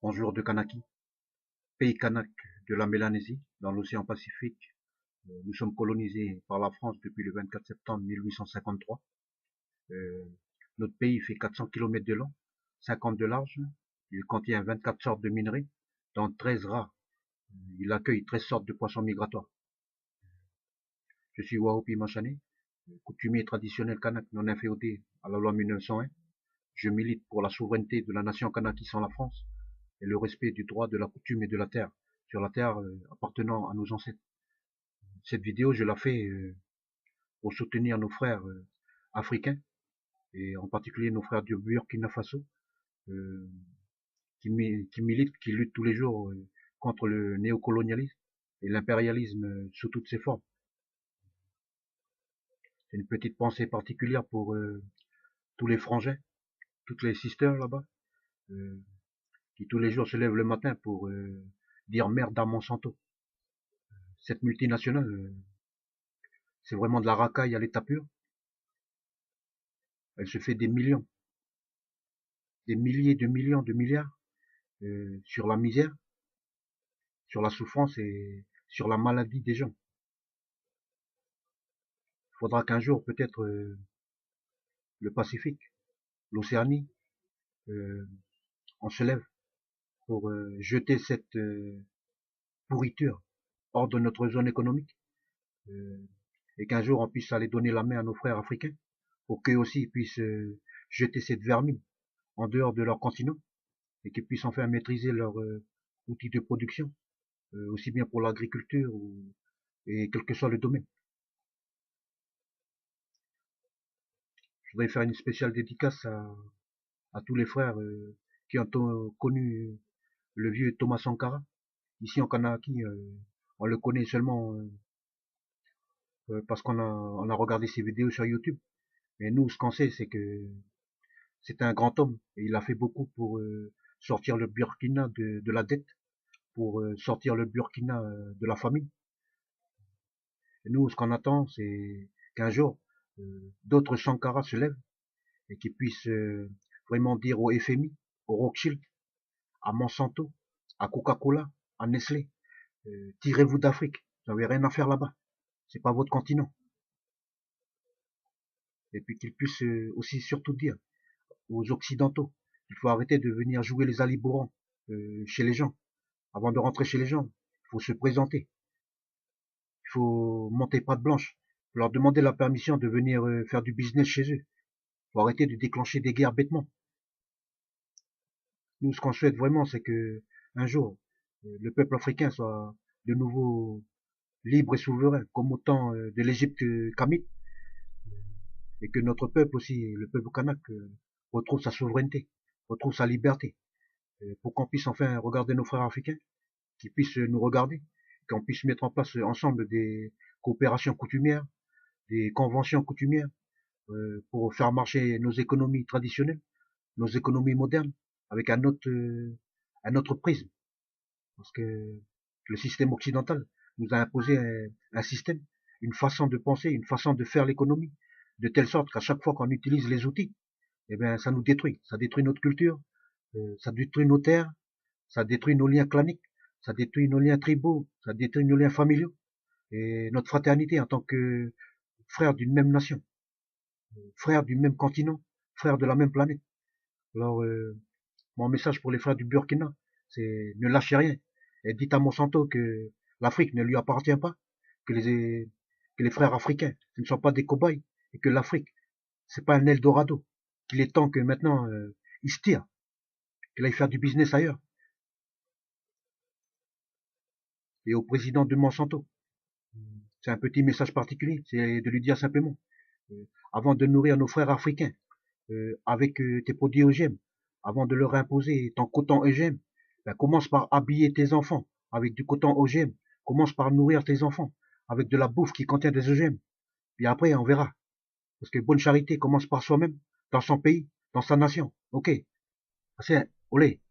Bonjour de Kanaki, pays kanak de la Mélanésie, dans l'océan Pacifique. Nous sommes colonisés par la France depuis le 24 septembre 1853. Euh, Notre pays fait 400 km de long, 50 de large. Il contient 24 sortes de minerais, dont 13 rares. Il accueille 13 sortes de poissons migratoires. Je suis Wahopi Machane, coutumier traditionnel kanak non inféodé à la loi 1901. Je milite pour la souveraineté de la nation kanaki sans la France et le respect du droit de la coutume et de la terre, sur la terre appartenant à nos ancêtres. Cette vidéo, je la fais pour soutenir nos frères africains, et en particulier nos frères du Burkina Faso, euh, qui militent, qui luttent tous les jours contre le néocolonialisme et l'impérialisme sous toutes ses formes. C'est une petite pensée particulière pour tous les frangins, toutes les sisters là-bas, euh, qui tous les jours se lèvent le matin pour dire merde à Monsanto. Cette multinationale, c'est vraiment de la racaille à l'état pur. Elle se fait des millions, des milliers de millions de milliards sur la misère, sur la souffrance et sur la maladie des gens. Il faudra qu'un jour, peut-être, le Pacifique, l'Océanie, euh, on se lève pour jeter cette pourriture hors de notre zone économique, euh, et qu'un jour on puisse aller donner la main à nos frères africains pour qu'eux aussi puissent jeter cette vermine en dehors de leur continent et qu'ils puissent enfin maîtriser leurs outils de production, aussi bien pour l'agriculture et quel que soit le domaine. Je voudrais faire une spéciale dédicace à tous les frères qui ont connu le vieux Thomas Sankara. Ici en Kanaki, on le connaît seulement parce qu'on a regardé ses vidéos sur YouTube. Mais nous, ce qu'on sait, c'est que c'est un grand homme et il a fait beaucoup pour sortir le Burkina de la dette, pour sortir le Burkina de la famine. Et nous, ce qu'on attend, c'est qu'un jour, d'autres Sankara se lèvent et qu'ils puissent vraiment dire au FMI, au Rothschild, à Monsanto, à Coca-Cola, à Nestlé, tirez-vous d'Afrique, vous n'avez rien à faire là-bas, c'est pas votre continent. Et puis qu'ils puissent aussi surtout dire aux Occidentaux qu'il faut arrêter de venir jouer les alibourants chez les gens. Avant de rentrer chez les gens, il faut se présenter, il faut monter patte blanche, il faut leur demander la permission de venir faire du business chez eux. Il faut arrêter de déclencher des guerres bêtement. Nous, ce qu'on souhaite vraiment, c'est que un jour, le peuple africain soit de nouveau libre et souverain, comme au temps de l'Égypte kamite, et que notre peuple aussi, le peuple kanak, retrouve sa souveraineté, retrouve sa liberté, pour qu'on puisse enfin regarder nos frères africains, qu'ils puissent nous regarder, qu'on puisse mettre en place ensemble des coopérations coutumières, des conventions coutumières, pour faire marcher nos économies traditionnelles, nos économies modernes, avec un autre prisme. Parce que le système occidental nous a imposé un système, une façon de penser, une façon de faire l'économie, de telle sorte qu'à chaque fois qu'on utilise les outils, eh bien, ça nous détruit. Ça détruit notre culture, ça détruit nos terres, ça détruit nos liens claniques, ça détruit nos liens tribaux, ça détruit nos liens familiaux et notre fraternité en tant que frères d'une même nation, frères du même continent, frères de la même planète. Alors, mon message pour les frères du Burkina, c'est ne lâchez rien. Et dites à Monsanto que l'Afrique ne lui appartient pas, que les frères africains ce ne sont pas des cobayes, et que l'Afrique, c'est pas un Eldorado, qu'il est temps que maintenant il se tire, qu'il aille faire du business ailleurs. Et au président de Monsanto, c'est un petit message particulier, c'est de lui dire simplement, avant de nourrir nos frères africains avec tes produits OGM, avant de leur imposer ton coton OGM, ben, commence par habiller tes enfants avec du coton OGM, commence par nourrir tes enfants avec de la bouffe qui contient des OGM, puis après on verra. Parce que bonne charité commence par soi-même, dans son pays, dans sa nation. Ok, c'est olé.